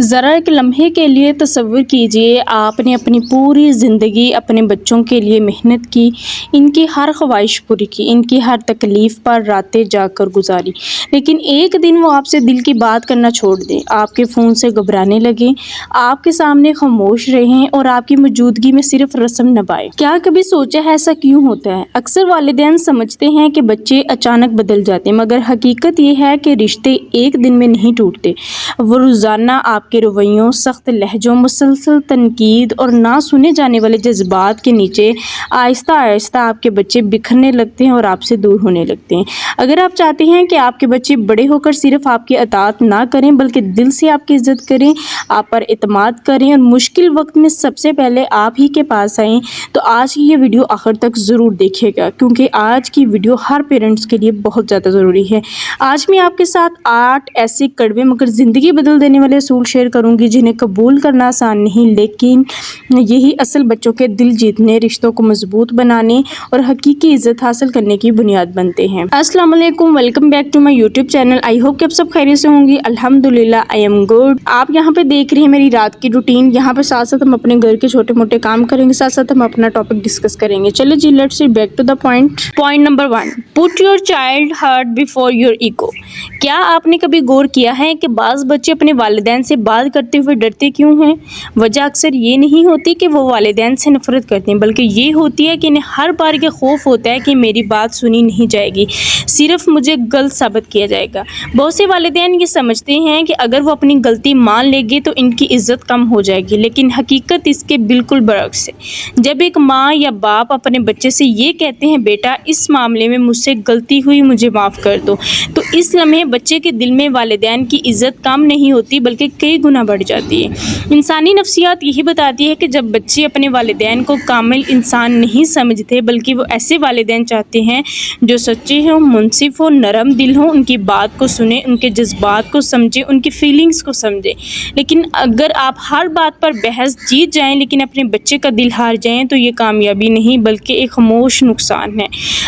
ذرا ایک لمحے کے لیے تصور کیجئے آپ نے اپنی پوری زندگی اپنے بچوں کے لیے محنت کی، ان کی ہر خواہش پوری کی، ان کی ہر تکلیف پر راتیں جاگ کر گزاری، لیکن ایک دن وہ آپ سے دل کی بات کرنا چھوڑ دیں، آپ کے فون سے گھبرانے لگیں، آپ کے سامنے خاموش رہیں اور آپ کی موجودگی میں صرف رسم نبھائیں۔ کیا کبھی سوچا ہے ایسا کیوں ہوتا ہے؟ اکثر والدین سمجھتے ہیں کہ بچے اچانک بدل جاتے ہیں، مگر حقیقت یہ ہے کہ رشتے ایک دن میں نہیں ٹوٹتے، وہ روزانہ آپ کے رویوں، سخت لہجوں، مسلسل تنقید اور نہ سنے جانے والے جذبات کے نیچے آہستہ آہستہ آپ کے بچے بکھرنے لگتے ہیں اور آپ سے دور ہونے لگتے ہیں۔ اگر آپ چاہتے ہیں کہ آپ کے بچے بڑے ہو کر صرف آپ کی اطاعت نہ کریں بلکہ دل سے آپ کی عزت کریں، آپ پر اعتماد کریں اور مشکل وقت میں سب سے پہلے آپ ہی کے پاس آئیں، تو آج کی یہ ویڈیو آخر تک ضرور دیکھیے گا، کیونکہ آج کی ویڈیو ہر پیرنٹس کے لیے بہت زیادہ ضروری ہے۔ آج میں آپ کے ساتھ 8 ایسے کڑوے مگر زندگی بدل دینے والے اصول شیئر کروں گی جنہیں قبول کرنا آسان نہیں، لیکن یہی اصل بچوں کے دل جیتنے، رشتوں کو مضبوط بنانے اور حقیقی عزت حاصل کرنے کی بنیاد بنتے ہیں۔ السلام علیکم، welcome back to my YouTube channel. I hope کہ آپ سب خیریت سے ہوں گی۔ الحمدللہ آئی ایم گڈ۔ آپ یہاں پہ دیکھ رہے ہیں میری رات کی روٹین، یہاں پہ ساتھ ساتھ ہم اپنے گھر کے چھوٹے موٹے کام کریں گے، ساتھ ساتھ ہم اپنا ٹاپک ڈسکس کریں گے۔ چلے جی، let's get back to the point. Point number 1، put your child heart before your ego. کیا آپ نے کبھی غور کیا ہے کہ بعض بچے اپنے والدین سے بات کرتے ہوئے ڈرتے کیوں ہیں؟ وجہ اکثر یہ نہیں ہوتی کہ وہ والدین سے نفرت کرتے ہیں، بلکہ یہ ہوتی ہے کہ انہیں ہر بار یہ خوف ہوتا ہے کہ میری بات سنی نہیں جائے گی، صرف مجھے غلط ثابت کیا جائے گا۔ بہت سے والدین یہ سمجھتے ہیں کہ اگر وہ اپنی غلطی مان لیں گے تو ان کی عزت کم ہو جائے گی، لیکن حقیقت اس کے بالکل برعکس ہے۔ جب ایک ماں یا باپ اپنے بچے سے یہ کہتے ہیں، بیٹا اس معاملے میں مجھ سے غلطی ہوئی، مجھے معاف کر دو، تو اس لمحے بچے کے دل میں والدین کی عزت کم نہیں ہوتی بلکہ کئی گنا بڑھ جاتی ہے۔ انسانی نفسیات یہی بتاتی ہے کہ جب بچے اپنے والدین کو کامل انسان نہیں سمجھتے بلکہ وہ ایسے والدین چاہتے ہیں جو سچے ہوں، منصف ہوں، نرم دل ہوں، ان کی بات کو سنیں، ان کے جذبات کو سمجھیں، ان کی فیلنگز کو سمجھیں۔ لیکن اگر آپ ہر بات پر بحث جیت جائیں لیکن اپنے بچے کا دل ہار جائیں تو یہ کامیابی نہیں بلکہ ایک خاموش نقصان ہے۔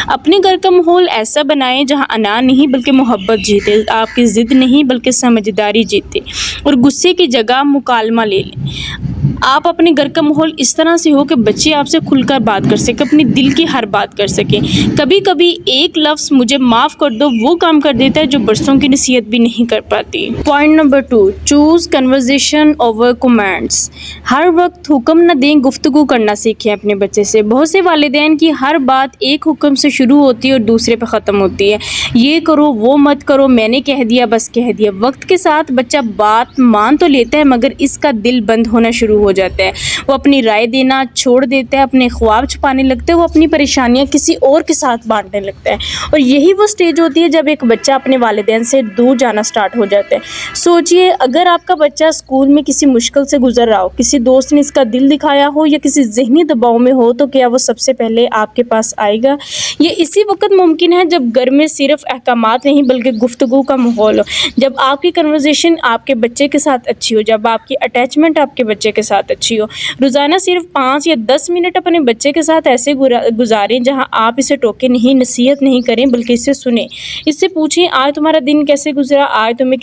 اپنے گھر کا ماحول ایسا بنائیں جہاں انا نہیں بلکہ محبت جیتے، آپ کی ضد نہیں بلکہ سمجھداری جیتے، اور غصے کی جگہ مکالمہ لے لیں۔ آپ اپنے گھر کا ماحول اس طرح سے ہو کہ بچے آپ سے کھل کر بات کر سکیں، اپنی دل کی ہر بات کر سکیں۔ کبھی کبھی ایک لفظ مجھے معاف کر دو وہ کام کر دیتا ہے جو برسوں کی نصیحت بھی نہیں کر پاتی۔ Point number 2، choose conversation over commands. ہر وقت حکم نہ دیں، گفتگو کرنا سیکھیں اپنے بچے سے۔ بہت سے والدین کی ہر بات ایک حکم سے شروع ہوتی ہے اور دوسرے پہ ختم ہوتی ہے، یہ کرو وہ مت کرو، میں نے کہہ دیا بس کہہ دیا۔ وقت کے ساتھ بچہ بات مان تو لیتا ہے مگر اس کا دل بند ہونا شروع ہو جاتا ہے، وہ اپنی رائے دینا چھوڑ دیتا ہے، اپنے خواب چھپانے لگتا ہے، وہ اپنی پریشانیاں کسی اور کے ساتھ بانٹنے لگتا ہے، اور یہی وہ سٹیج ہوتی ہے جب ایک بچہ اپنے والدین سے دور جانا سٹارٹ ہو جاتا ہے۔ سوچئے اگر آپ کا بچہ اسکول میں کسی مشکل سے گزر رہا ہو، کسی دوست نے اس کا دل دکھایا ہو یا کسی ذہنی دباؤ میں ہو، تو کیا وہ سب سے پہلے آپ کے پاس آئے گا؟ یہ اسی وقت ممکن ہے جب گھر میں صرف احکامات نہیں بلکہ گفتگو کا ماحول ہو، جب آپ کی کنورزیشن آپ کے بچے کے ساتھ اچھی ہو، جب آپ کی اٹیچمنٹ آپ کے بچے کے ساتھ اچھی ہو۔ روزانہ صرف 5 یا 10 منٹ اپنے بچے کے ساتھ ایسے گزاریں جہاں آپ اسے ٹوکے نہیں، نصیحت نہیں کریں بلکہ اسے سنیں۔ اس سے پوچھیں، آج تمہارا دن کیسے گزرا؟ آج تمہیں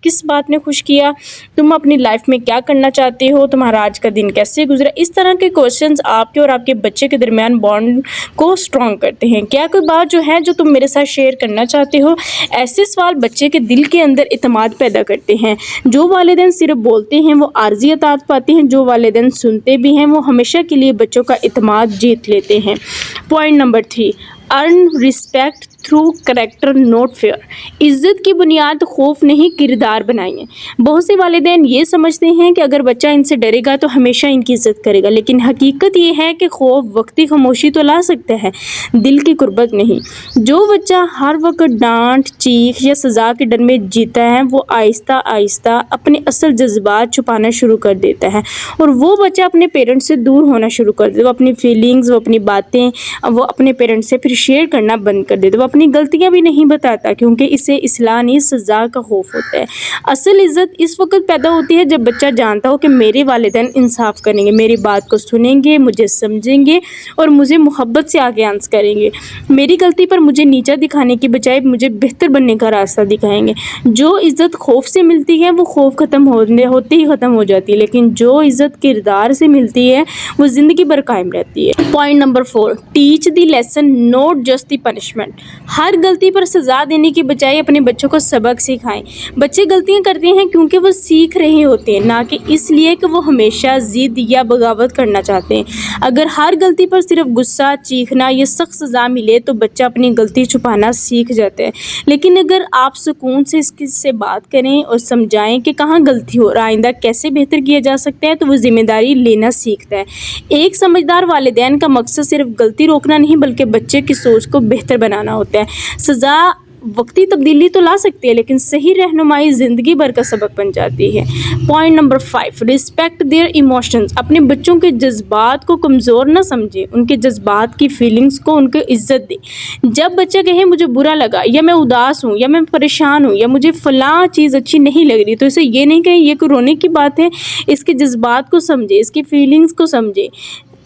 کس بات نے خوش کیا؟ تم اپنی لائف میں کیا کرنا چاہتے ہو؟ تمہارا آج کا دن کیسے گزرا؟ اس طرح کے کوسچنز آپ کے اور آپ کے بچے کے درمیان بانڈ کو اسٹرانگ کرتے ہیں۔ کیا کوئی بات جو ہے جو تم میرے ساتھ شیئر کرنا چاہتے ہو؟ ایسے سوال بچے کے دل کے اندر اعتماد پیدا کرتے ہیں۔ جو والدین صرف بولتے ہیں وہ عارضی اطاعت پاتے ہیں، جو والدین سنتے بھی ہیں وہ ہمیشہ کے لیے بچوں کا اعتماد جیت لیتے ہیں۔ Point number 3، earn respect through character not fear. عزت کی بنیاد خوف نہیں، کردار بنائیے۔ بہت سے والدین یہ سمجھتے ہیں کہ اگر بچہ ان سے ڈرے گا تو ہمیشہ ان کی عزت کرے گا، لیکن حقیقت یہ ہے کہ خوف وقتی خاموشی تو لا سکتا ہے، دل کی قربت نہیں۔ جو بچہ ہر وقت ڈانٹ، چیخ یا سزا کے ڈر میں جیتا ہے وہ آہستہ آہستہ اپنے اصل جذبات چھپانا شروع کر دیتا ہے، اور وہ بچہ اپنے پیرنٹس سے دور ہونا شروع کر دیتا ہے۔ وہ اپنی فیلنگز، وہ اپنی باتیں وہ اپنے پیرنٹس سے پھر شیئر کرنا بند کر دیتا ہے، وہ اپنی غلطیاں بھی نہیں بتاتا کیونکہ اسے اصلاح نہیں سزا کا خوف ہوتا ہے۔ اصل عزت اس وقت پیدا ہوتی ہے جب بچہ جانتا ہو کہ میرے والدین انصاف کریں گے، میری بات کو سنیں گے، مجھے سمجھیں گے اور مجھے محبت سے آگے آنس کریں گے، میری غلطی پر مجھے نیچا دکھانے کی بجائے مجھے بہتر بننے کا راستہ دکھائیں گے۔ جو عزت خوف سے ملتی ہے وہ خوف ہوتے ہی ختم ہو جاتی ہے، لیکن جو عزت کردار سے ملتی ہے وہ زندگی بھر قائم رہتی ہے۔ Point number 4، teach the lesson not just the punishment. ہر غلطی پر سزا دینے کی بجائے اپنے بچوں کو سبق سکھائیں۔ بچے غلطیاں کرتے ہیں کیونکہ وہ سیکھ رہے ہوتے ہیں، نہ کہ اس لیے کہ وہ ہمیشہ ضد یا بغاوت کرنا چاہتے ہیں۔ اگر ہر غلطی پر صرف غصہ، چیخنا یا سخت سزا ملے تو بچہ اپنی غلطی چھپانا سیکھ جاتا ہے، لیکن اگر آپ سکون سے اس سے بات کریں اور سمجھائیں کہ کہاں غلطی ہو اور آئندہ کیسے بہتر کیا جا سکتا ہے تو وہ ذمہ داری لینا سیکھتا ہے۔ ایک سمجھدار والدین کا مقصد صرف غلطی روکنا نہیں بلکہ بچے کی سوچ کو بہتر بنانا ہوتا ہے۔ سزا وقتی تبدیلی تو لا سکتی ہے لیکن صحیح رہنمائی زندگی بھر کا سبق بن جاتی ہے۔ Point number 5، respect their emotions. اپنے بچوں کے جذبات کو کمزور نہ سمجھیں، ان کے جذبات کی فیلنگز کو ان کو عزت دیں۔ جب بچہ کہے مجھے برا لگا یا میں اداس ہوں یا میں پریشان ہوں یا مجھے فلاں چیز اچھی نہیں لگ رہی تو اسے یہ نہیں کہیں یہ کوئی رونے کی بات ہے، اس کے جذبات کو سمجھے، اس کی فیلنگز کو سمجھے۔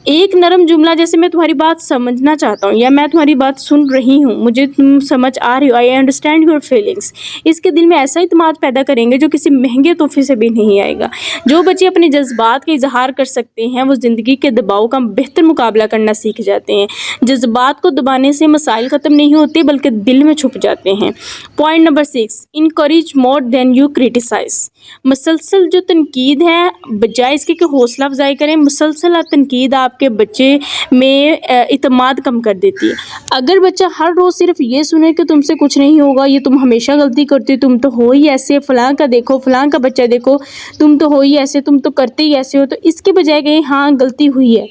ایک نرم جملہ جیسے میں تمہاری بات سمجھنا چاہتا ہوں یا میں تمہاری بات سن رہی ہوں، مجھے تم سمجھ آ رہی ہو، آئی انڈرسٹینڈ یور فیلنگس، اس کے دل میں ایسا اعتماد پیدا کریں گے جو کسی مہنگے تحفے سے بھی نہیں آئے گا۔ جو بچے اپنے جذبات کا اظہار کر سکتے ہیں وہ زندگی کے دباؤ کا بہتر مقابلہ کرنا سیکھ جاتے ہیں۔ جذبات کو دبانے سے مسائل ختم نہیں ہوتے بلکہ دل میں چھپ جاتے ہیں۔ Point number 6، encourage more than you criticize. مسلسل جو تنقید ہے بجائے اس کے کہ حوصلہ افزائی کریں، مسلسل تنقید آپ کے بچے میں اعتماد کم کر دیتی ہے۔ اگر بچہ ہر روز صرف یہ سنے کہ تم سے کچھ نہیں ہوگا، یہ تم ہمیشہ غلطی کرتے ہو، تم تو ہو ہی ایسے، فلاں کا دیکھو، فلاں کا بچہ دیکھو، تم تو ہو ہی ایسے، تم تو کرتے ہی ایسے ہو، تو اس کے بجائے کہ ہاں غلطی ہوئی ہے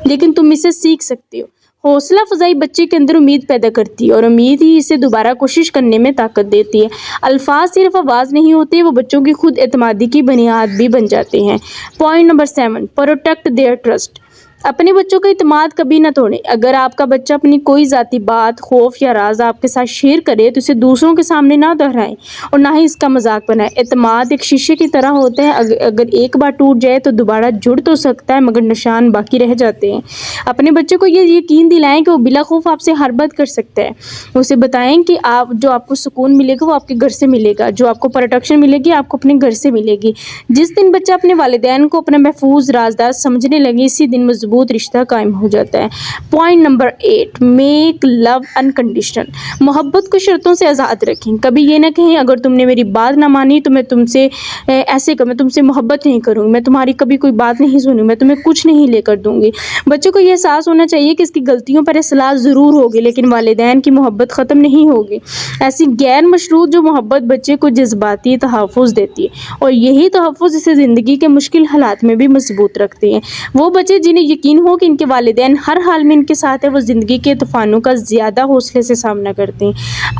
لیکن تم اسے سیکھ سکتے ہو۔ حوصلہ افزائی بچے کے اندر امید پیدا کرتی ہے اور امید ہی اسے دوبارہ کوشش کرنے میں طاقت دیتی ہے۔ الفاظ صرف آواز نہیں ہوتے، وہ بچوں کی خود اعتمادی کی بنیاد بھی بن جاتے ہیں۔ Point number 7، protect their trust. اپنے بچوں کا اعتماد کبھی نہ توڑیں۔ اگر آپ کا بچہ اپنی کوئی ذاتی بات، خوف یا راز آپ کے ساتھ شیئر کرے تو اسے دوسروں کے سامنے نہ دہرائیں اور نہ ہی اس کا مذاق بنائیں۔ اعتماد ایک شیشے کی طرح ہوتا ہے، اگر ایک بار ٹوٹ جائے تو دوبارہ جڑ تو سکتا ہے مگر نشان باقی رہ جاتے ہیں۔ اپنے بچے کو یہ یقین دلائیں کہ وہ بلا خوف آپ سے ہر بات کر سکتا ہے۔ اسے بتائیں کہ جو آپ کو سکون ملے گا وہ آپ کے گھر سے ملے گا، جو آپ کو پروٹیکشن ملے گی آپ کو اپنے گھر سے ملے گی۔ جس دن بچہ اپنے والدین کو اپنا محفوظ رازدار سمجھنے لگے اسی دن مضبوط رشتہ قائم ہو جاتا ہے۔ پوائنٹ نمبر 8، میک لو انکنڈیشنل۔ محبت کو شرطوں سے آزاد رکھیں۔ کبھی یہ نہ کہیں اگر تم نے میری بات نہ مانی تو میں تم سے میں تم سے محبت نہیں کروں گی، میں تمہاری کبھی کوئی بات نہیں سنوں، میں تمہیں کچھ نہیں لے کر دوں گی۔ بچوں کو یہ احساس ہونا چاہیے کہ اس کی غلطیوں پر اصلاح ضرور ہوگی لیکن والدین کی محبت ختم نہیں ہوگی۔ ایسی غیر مشروط جو محبت بچے کو جذباتی تحفظ دیتی ہے اور یہی تحفظ اسے زندگی کے مشکل حالات میں بھی مضبوط رکھتے ہیں۔ وہ بچے جنہیں یقین ہو کہ ان کے والدین ہر حال میں ان کے ساتھ ہیں وہ زندگی کے طوفانوں کا زیادہ حوصلے سے سامنا کرتے ہیں۔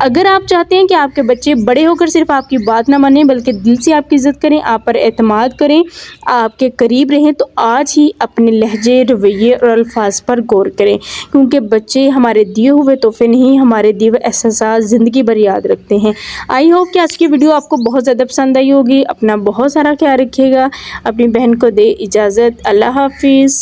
اگر آپ چاہتے ہیں کہ آپ کے بچے بڑے ہو کر صرف آپ کی بات نہ مانیں بلکہ دل سے آپ کی عزت کریں، آپ پر اعتماد کریں، آپ کے قریب رہیں تو آج ہی اپنے لہجے، رویے اور الفاظ پر غور کریں کیونکہ بچے ہمارے دیے ہوئے تحفے نہیں، ہمارے دیے ہوئے احساسات زندگی بھر یاد رکھتے ہیں۔ آئی ہوپ کہ آج کی ویڈیو آپ کو بہت زیادہ پسند آئی ہوگی۔ اپنا بہت سارا خیال رکھیے گا۔ اپنی بہن کو دے اجازت۔ اللہ حافظ۔